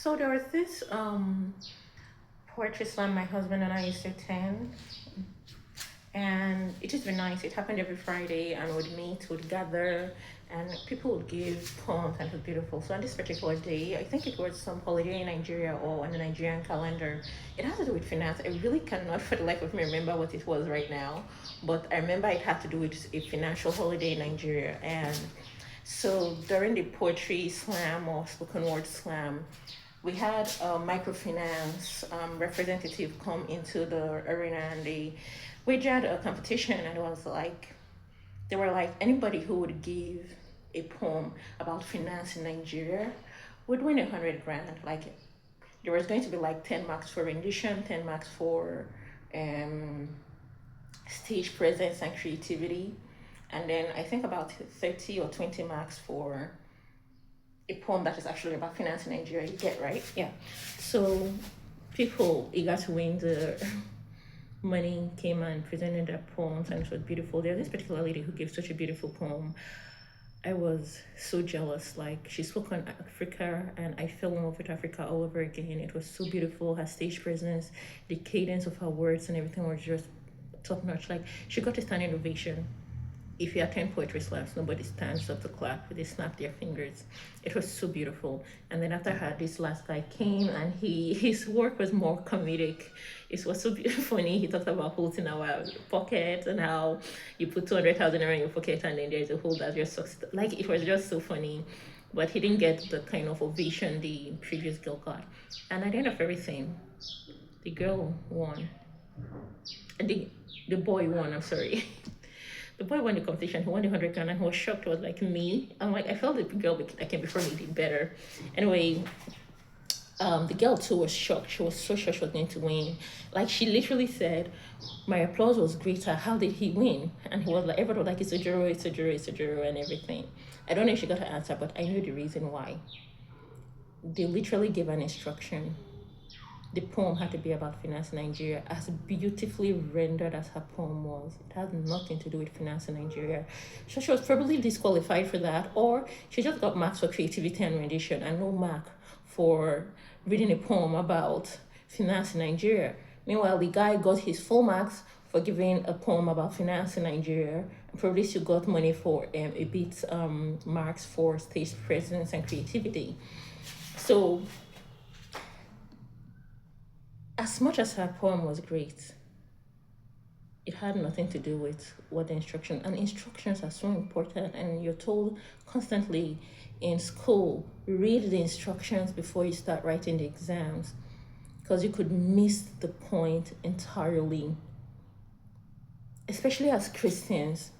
So there was this poetry slam my husband and I used to attend, and it just been nice. It happened every Friday, and we'd meet, would gather, and people would give poems, and it was beautiful. So on this particular day, I think it was some holiday in Nigeria or on the Nigerian calendar. It has to do with finance. I really cannot for the life of me remember what it was right now, but I remember it had to do with a financial holiday in Nigeria. And so during the poetry slam or spoken word slam, we had a microfinance representative come into the arena, and we had a competition, and it was like they were like anybody who would give a poem about finance in Nigeria would win 100 grand. Like there was going to be like 10 marks for rendition, 10 marks for um, stage presence and creativity, and then I think about 30 or 20 marks for a poem that is actually about finance in Nigeria. You get right? Yeah. So people eager to win the money came and presented their poems, and it was beautiful. There's this particular lady who gave such a beautiful poem. I was so jealous. Like she spoke on Africa, and I fell in love with Africa all over again. It was so beautiful. Her stage presence, the cadence of her words, and everything was just top notch. Like she got a standing ovation. If you attend poetry slams, nobody stands up to clap. They snap their fingers. It was so beautiful. And then after her, this last guy came, and his work was more comedic. It was so funny. He talked about holes in our pocket and how you put 200,000 in your pocket and then there's a hole that just sucks. Like it was just so funny. But he didn't get the kind of ovation the previous girl got. And at the end of everything, the girl won. And the boy won, I'm sorry. The boy won the competition. He won the 100 grand, and he was shocked. He was like, me? I'm like, I felt the girl that came before me did better. Anyway, the girl too was shocked. She was so sure she was going to win. Like she literally said, my applause was greater. How did he win? And he was like, everyone was like, it's a juror, it's a juror, it's a juror, and everything. I don't know if she got her answer, but I knew the reason why. They literally gave an instruction. The poem had to be about finance in Nigeria, as beautifully rendered as her poem was. It had nothing to do with finance in Nigeria. So she was probably disqualified for that, or she just got marks for creativity and rendition and no mark for reading a poem about finance in Nigeria. Meanwhile, the guy got his full marks for giving a poem about finance in Nigeria. Probably she got money for a bit marks for stage presence and creativity. So as much as her poem was great, it had nothing to do with what the instruction, and instructions are so important, and you're told constantly in school, read the instructions before you start writing the exams, because you could miss the point entirely. Especially as Christians,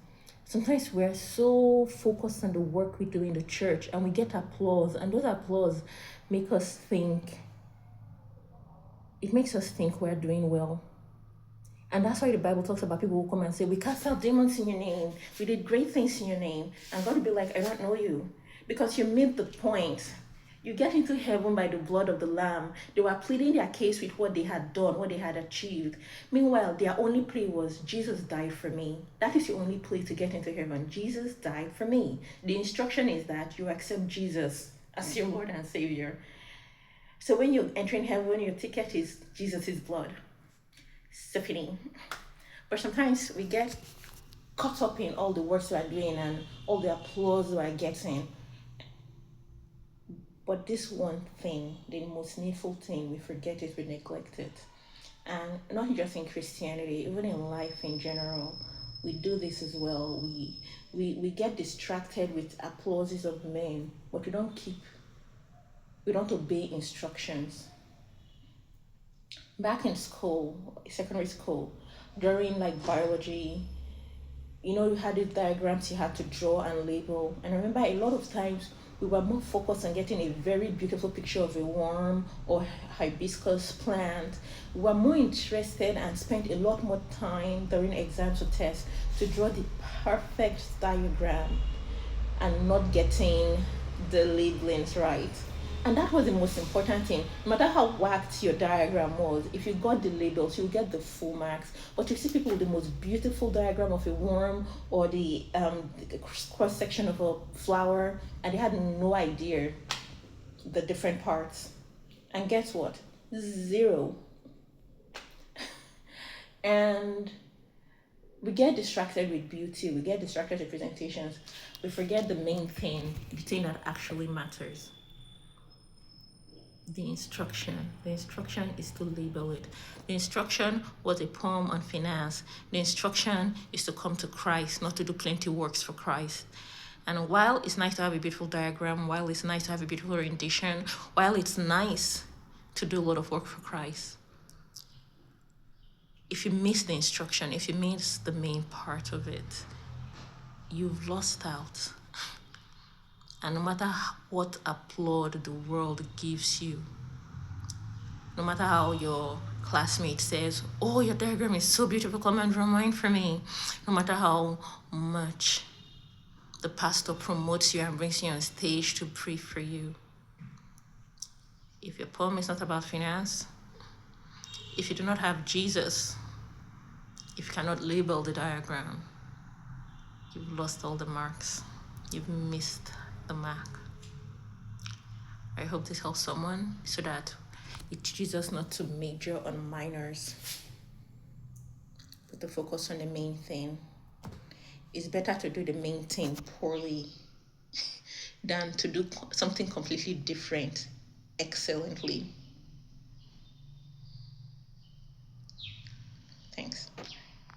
sometimes we're so focused on the work we do in the church, and we get applause, and those applause make us think, it makes us think we're doing well. And that's why the Bible talks about people who come and say, we cast out demons in your name, we did great things in your name. And God will be like, I don't know you. Because you made the point. You get into heaven by the blood of the Lamb. They were pleading their case with what they had done, what they had achieved. Meanwhile, their only plea was, Jesus died for me. That is your only plea to get into heaven. Jesus died for me. The instruction is that you accept Jesus as your Lord and Savior. So when you're entering heaven, your ticket is Jesus' blood. Stephanie. But sometimes we get caught up in all the works we are doing and all the applause we are getting. But this one thing, the most needful thing, we forget it, we neglect it. And not just in Christianity, even in life in general, we do this as well. We get distracted with applauses of men, but we don't obey instructions. Back in school, secondary school, during like biology, you had these diagrams you had to draw and label. And I remember a lot of times we were more focused on getting a very beautiful picture of a worm or hibiscus plant. We were more interested and spent a lot more time during exams or tests to draw the perfect diagram and not getting the labelings right. And that was the most important thing. No matter how whacked your diagram was, if you got the labels, you'll get the full marks. But you see people with the most beautiful diagram of a worm or the cross section of a flower, and they had no idea the different parts. And guess what? Zero. And we get distracted with beauty, we get distracted with presentations, we forget the main thing, the thing that actually matters. The instruction. The instruction is to label it. The instruction was a poem on finance. The instruction is to come to Christ, not to do plenty works for Christ. And while it's nice to have a beautiful diagram, while it's nice to have a beautiful rendition, while it's nice to do a lot of work for Christ, if you miss the instruction, if you miss the main part of it, you've lost out. And no matter what applaud the world gives you, no matter how your classmate says, oh, your diagram is so beautiful, come and draw mine for me, no matter how much the pastor promotes you and brings you on stage to pray for you, if your poem is not about finance, if you do not have Jesus, if you cannot label the diagram, you've lost all the marks. You've missed the mark. I hope this helps someone so that it teaches us not to major on minors, but to focus on the main thing. It's better to do the main thing poorly than to do something completely different excellently.